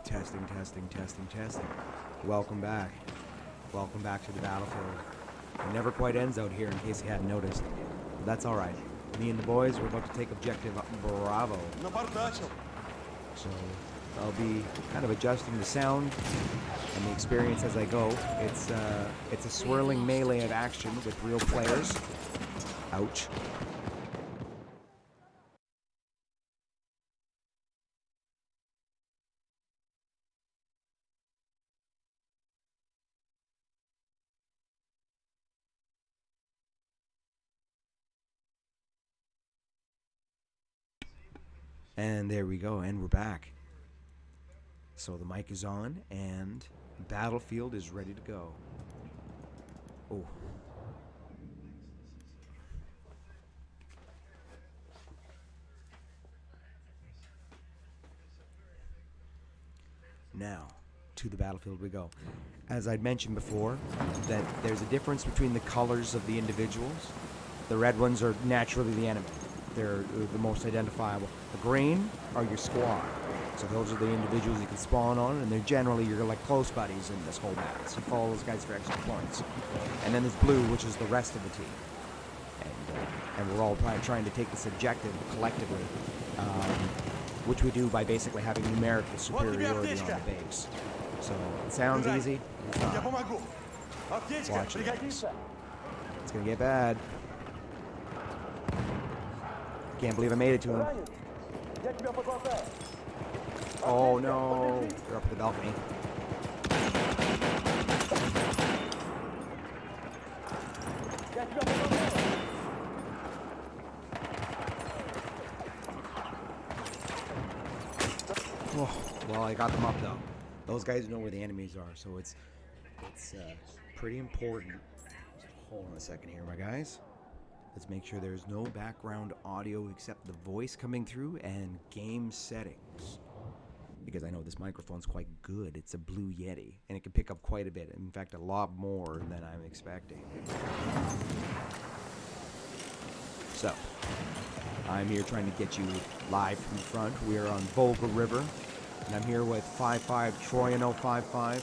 Testing, testing, testing, testing. Welcome back. Welcome back to the battlefield. It never quite ends out here, in case you hadn't noticed. But that's alright. Me and the boys, we're about to take objective Bravo. So, I'll be kind of adjusting the sound and the experience as I go. It's a swirling melee of action with real players. Ouch. And there we go, and we're back. So the mic is on, and Battlefield is ready to go. Oh. Now, to the battlefield we go. As I'd mentioned before, that there's a difference between the colors of the individuals. The red ones are naturally the enemy. They're the most identifiable. The green are your squad. So those are the individuals you can spawn on, and they're generally your like close buddies in this whole map. So you follow those guys for extra points. And then there's blue, which is the rest of the team. And we're all trying to take this objective collectively, which we do by basically having numerical superiority on the base. So it sounds easy. It's not. Watch it. It's gonna get bad. Can't believe I made it to him. Oh no! They're up at the balcony. Oh, well, I got them up though. Those guys know where the enemies are, so it's pretty important. Hold on a second here, my guys. Let's make sure there's no background audio except the voice coming through and game settings. Because I know this microphone's quite good. It's a Blue Yeti, and it can pick up quite a bit. In fact, a lot more than I'm expecting. So, I'm here trying to get you live from the front. We are on Volga River, and I'm here with 5-5 Troyano 5-5.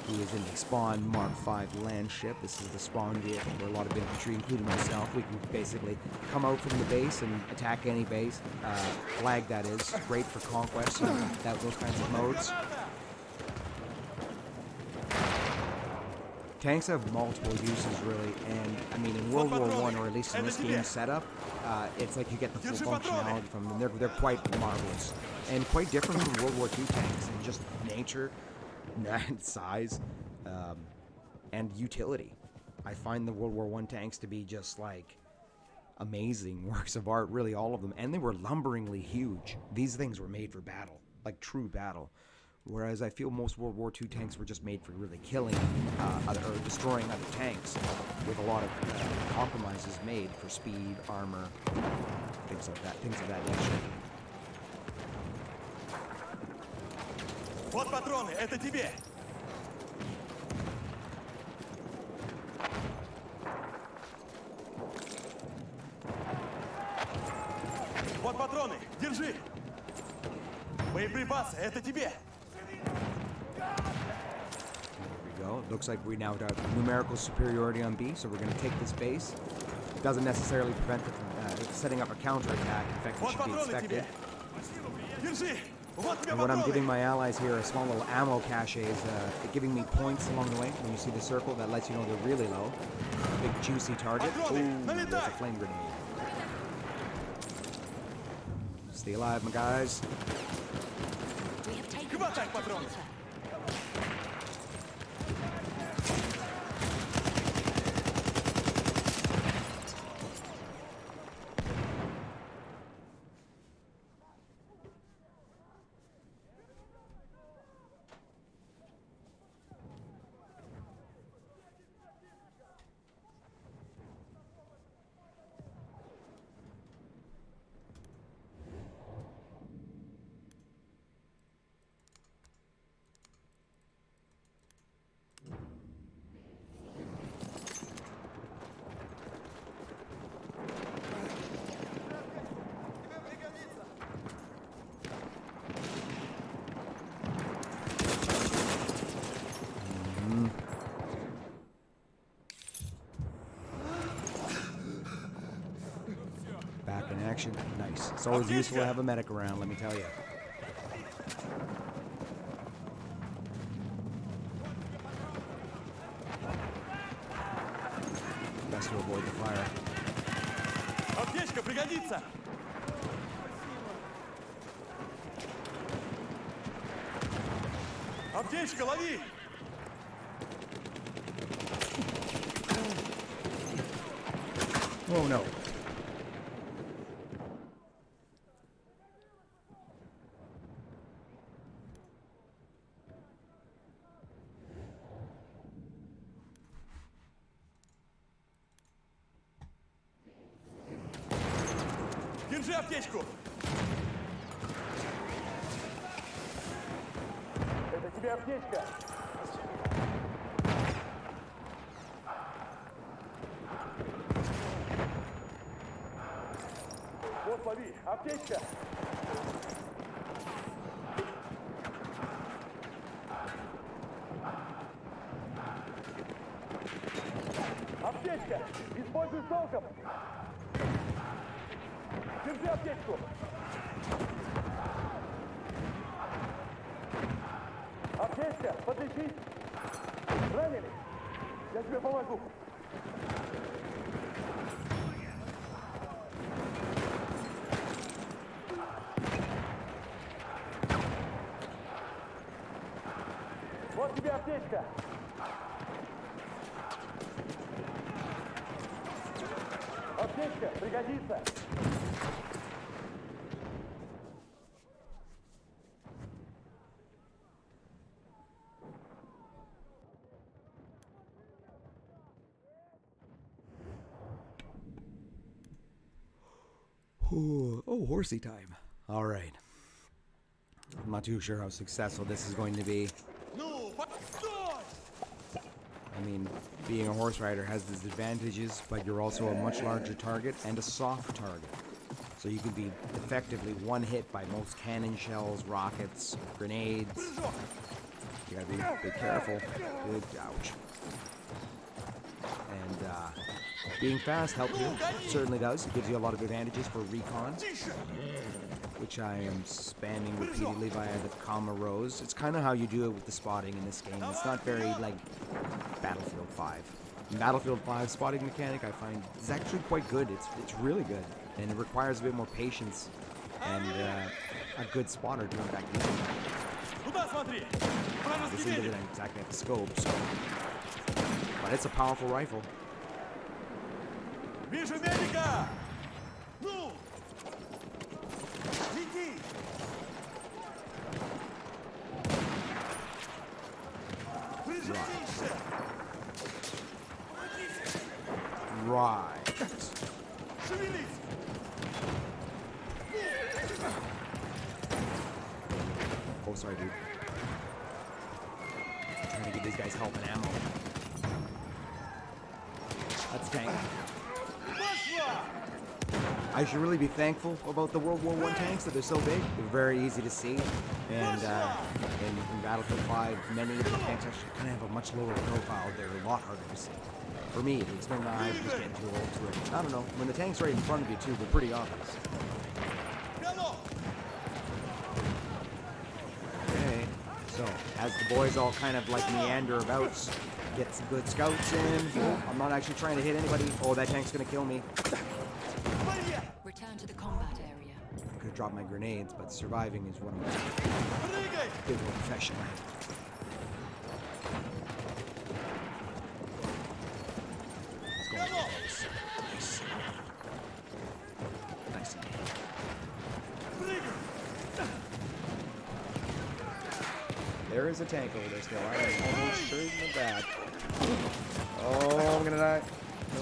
Who is in the Spawn Mark V land ship. This is the spawn vehicle for a lot of infantry, including myself. We can basically come out from the base and attack any base. Flag, that is. Great for conquest and those kinds of modes. Tanks have multiple uses, really, and I mean, in World War I, or at least in this game setup, it's like you get the full functionality from them. They're quite marvelous, and quite different from World War II tanks in just nature, and size, and utility. I find the World War I tanks to be just like amazing works of art, really all of them, and they were lumberingly huge. These things were made for battle, like true battle, whereas I feel most World War II tanks were just made for really killing or destroying other tanks, with a lot of compromises made for speed, armor, things of that nature. Вот патроны, это тебе! Вот патроны, держи! Боеприпасы, это тебе! There we go. Looks like we now have numerical superiority on B, so we're going to take this base. It doesn't necessarily prevent it from setting up a counterattack. In fact, it should be expected. Держи! And what I'm giving my allies here are small little ammo caches, giving me points along the way. When you see the circle, that lets you know they're really low. Big juicy target. Ooh, there's a flame grenade. Stay alive, my guys. Хватай патроны! Back in action. Nice. It's always useful to have a medic around, let me tell you. Best to avoid the fire. Аптечка пригодится! Аптечка, лови! Oh no. Держи аптечку! Это тебе аптечка! Вот, лови! Аптечка! Аптечка! Используй толком! Держи аптечку! Аптечка, подлечись! Ранили? Я тебе помогу! Вот тебе аптечка! Аптечка, пригодится! Oh, horsey time. All right. I'm not too sure how successful this is going to be. Ну, постой! I mean, being a horse rider has its advantages, but you're also a much larger target and a soft target. So you can be effectively one hit by most cannon shells, rockets, grenades. You gotta be careful. Good, ouch. And being fast helps you. Certainly does. It gives you a lot of advantages for recon, which I am spamming repeatedly via the comma rows. It's kind of how you do it with the spotting in this game. It's not very like Battlefield 5. In Battlefield 5, spotting mechanic I find is actually quite good. It's really good, and it requires a bit more patience and a good spotter doing back then. Туда смотри! Вражеский This one берег! doesn't exactly have the scope, so. But it's a powerful rifle. Вижу медика! Ну! Иди! Прижимайся! Right. Шевелись! Oh, sorry, dude. I'm trying to give these guys help and ammo. That's tank. I should really be thankful about the World War I tanks that they're so big. They're very easy to see. And in Battlefield 5, many of the tanks actually kind of have a much lower profile. They're a lot harder to see. For me, at least, maybe my eyes are just getting too old to it. I don't know. When the tank's right in front of you, too, they're pretty obvious. Okay, so as the boys all kind of like meander about, get some good scouts in. Oh, I'm not actually trying to hit anybody. Oh, that tank's gonna kill me. Return to the combat area. I could have dropped my grenades, but surviving is what I'm doing professionally. It's going close. Nice. Nice. There is a tank over there still. I am almost certain of that. Oh, I'm gonna die.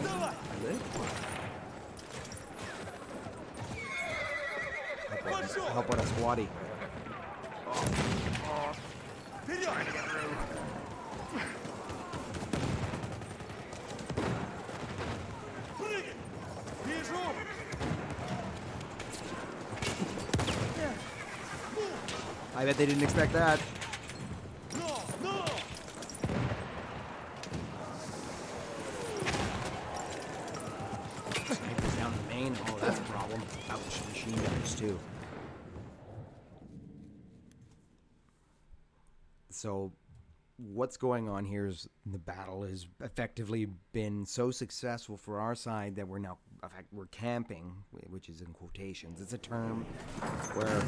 No, I live? Help out a squatty. Вперед! Прыгай! Вижу! I bet they didn't expect that. Но! Но! Snipers down the main. Oh, that's a problem. hours too. So what's going on here is the battle has effectively been so successful for our side that we're now, in fact, we're camping, which is in quotations. It's a term where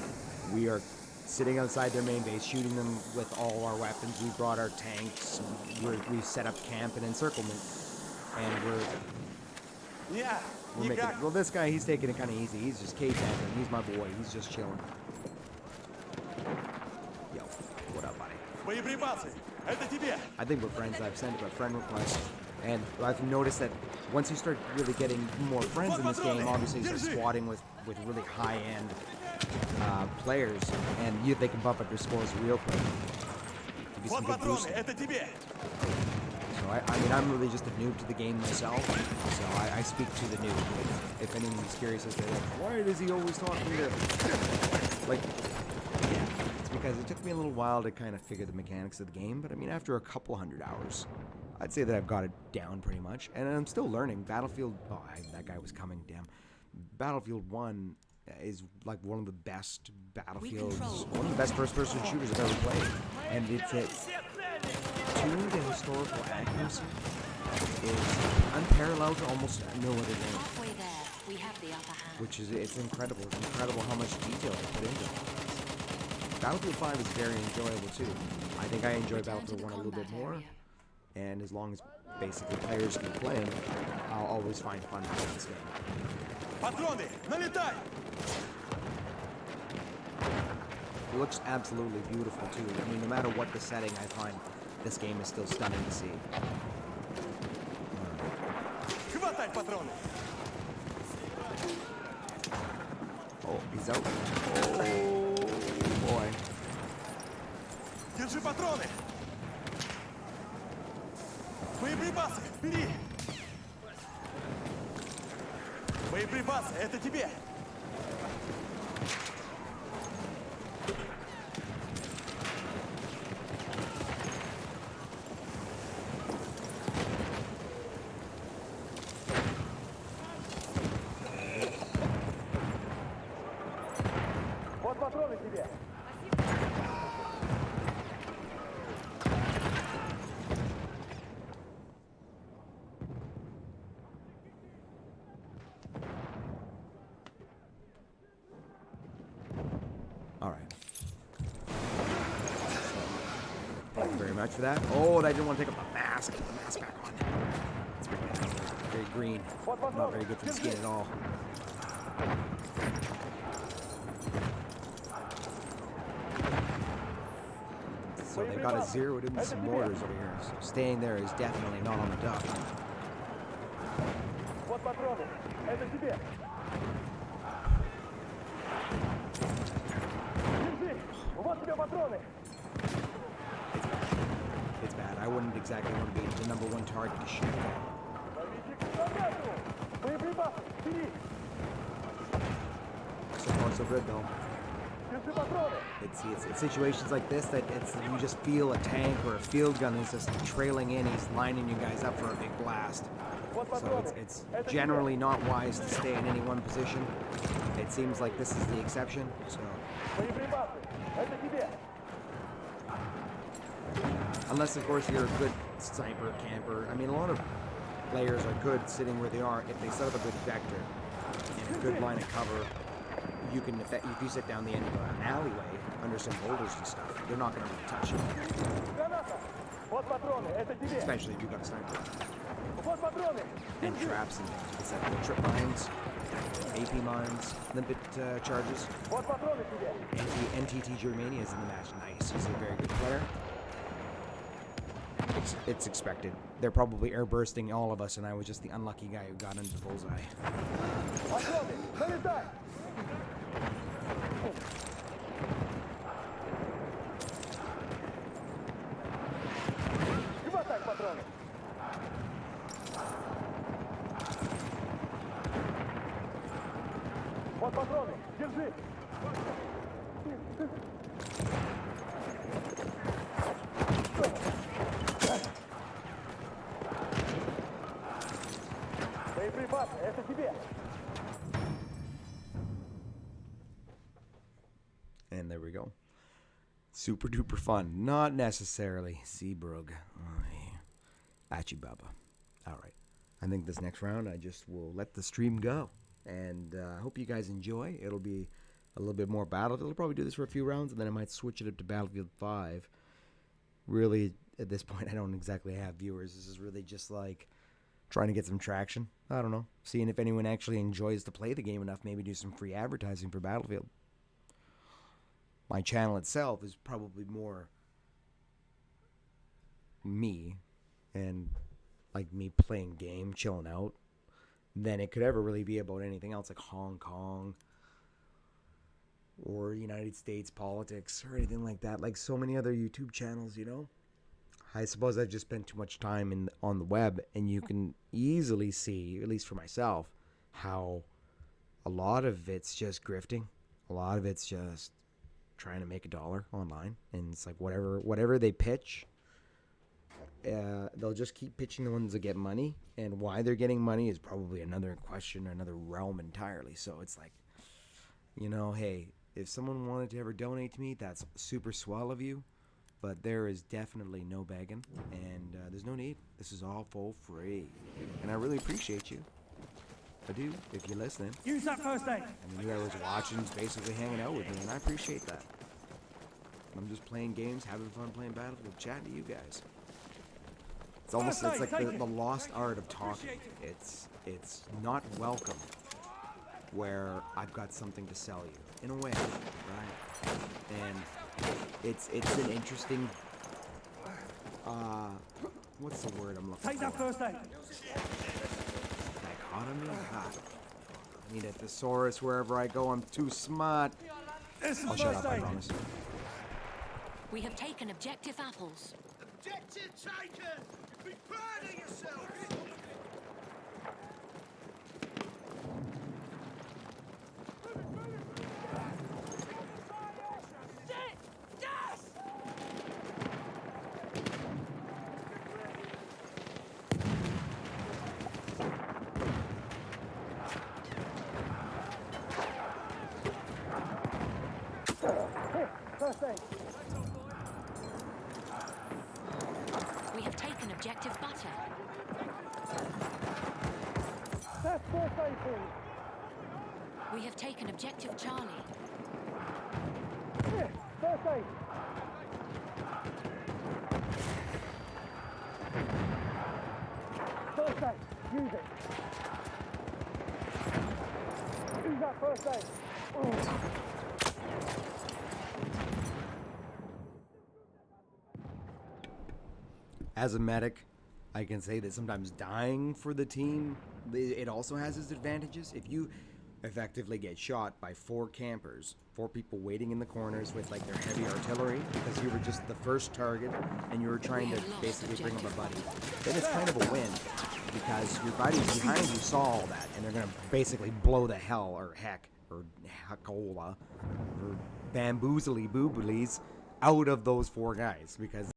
we are sitting outside their main base, shooting them with all our weapons. We brought our tanks. We've set up camp and encirclement, and we're making it. Well, this guy, he's taking it kind of easy. He's just K-tapping. He's my boy. He's just chilling. Yo, what up, buddy? I think we're friends. I've sent a friend request, and I've noticed that once you start really getting more friends in this game, obviously you start squatting with really high-end players, and they can bump up your scores real quick. Give you some good boosting. So I mean, I'm really just a noob to the game myself, so I speak to the noob. If anyone's curious as to why does he always talk to me there? Like, yeah, it's because it took me a little while to kind of figure the mechanics of the game, but I mean, after a couple hundred hours, I'd say that I've got it down pretty much, and I'm still learning. Battlefield, that guy was coming, damn. Battlefield 1 is like one of the best battlefields, one of the best first-person shooters I've ever played, and it's the historical accuracy is unparalleled to almost no other game. Which is, it's incredible. It's incredible how much detail they put into it. Battlefield 5 is very enjoyable too. I think I enjoy Battlefield 1 a little bit more, and as long as basically players keep playing, I'll always find fun with this game. Патроны, налетай! It looks absolutely beautiful too. I mean, no matter what the setting, I find this game is still stunning to see. Хватай патроны! Oh, he's out. Oh, boy. Держи патроны! Боеприпасы, бери! Боеприпасы, это тебе! Вот патроны тебе! Alright. Thank you very much for that. Oh, I didn't want to take off the mask. Put the mask back on. It's very bad. Very green. Not very good for the skin at all. So they've got it zeroed in some mortars over here. So staying there is definitely not on the duck. Вот патроны, это тебе! Держи! Вот тебе патроны! It's bad. I wouldn't exactly want to be the number one target to shoot at. Ловите к гранату! Боеприпасы, бери! So far, so good, though. Держи патроны! It's situations like this that you just feel a tank or a field gun is just trailing in. He's lining you guys up for a big blast. So it's generally not wise to stay in any one position. It seems like this is the exception. So Боеприпасы, это тебе! unless of course you're a good sniper camper. I mean, a lot of players are good sitting where they are if they set up a good vector and a good line of cover. You can, if you sit down the end of an alleyway under some boulders and stuff, they're not going to really touch you. Граната! Вот патроны, это тебе! Especially if you've got a sniper. Вот патроны! And traps and things. You can set up trip mines, AP mines, limpet charges. Вот патроны тебе! NTT Germania is in the match. Nice. He's a very good player. It's expected. They're probably airbursting all of us, and I was just the unlucky guy who got into the bullseye. Патроны, налетай! Хватай патроны! Вот патроны, держи! Боеприпасы, это тебе! we go. Super duper fun. Not necessarily. Seabrug. Achi Baba. Alright. I think this next round I just will let the stream go. And I hope you guys enjoy. It'll be a little bit more Battlefield. I'll probably do this for a few rounds, and then I might switch it up to Battlefield 5. Really, at this point, I don't exactly have viewers. This is really just like trying to get some traction. I don't know. Seeing if anyone actually enjoys to play the game enough. Maybe do some free advertising for Battlefield. My channel itself is probably more me and like me playing game, chilling out, than it could ever really be about anything else like Hong Kong or United States politics or anything like that, like so many other YouTube channels, you know. I suppose I've just spent too much time on the web, and you can easily see, at least for myself, how a lot of it's just grifting. A lot of it's just trying to make $1 online, and it's like whatever they pitch, they'll just keep pitching the ones that get money, and why they're getting money is probably another question, another realm entirely. So it's like, you know, hey, if someone wanted to ever donate to me, that's super swell of you, but there is definitely no begging, and there's no need. This is all for free, and I really appreciate you. I do, if you're listening. Use that first aid. I mean, you guys watching, basically hanging out with me, and I appreciate that. I'm just playing games, having fun playing Battlefield, chatting to you guys. It's almost, it's like the lost art of talking. It's not welcome where I've got something to sell you, in a way, right? And it's an interesting, what's the word I'm looking for? Take that first aid. Dichotomy? God. I need a thesaurus wherever I go. I'm too smart. I'll shut up, I promise. We have taken objective apples. Objective taken! Be proud of yourself! First aid. We have taken objective butter. That's first aid, please. We have taken objective Charlie. Here, first aid. First aid. Use it. Use that first aid. As a medic, I can say that sometimes dying for the team, it also has its advantages. If you effectively get shot by 4 campers, 4 people waiting in the corners with like their heavy artillery, because you were just the first target and you were trying to basically bring up a buddy, then it's kind of a win, because your buddies behind you saw all that and they're going to basically blow the hell or heck or heckola or bamboozly boobleys out of those 4 guys, because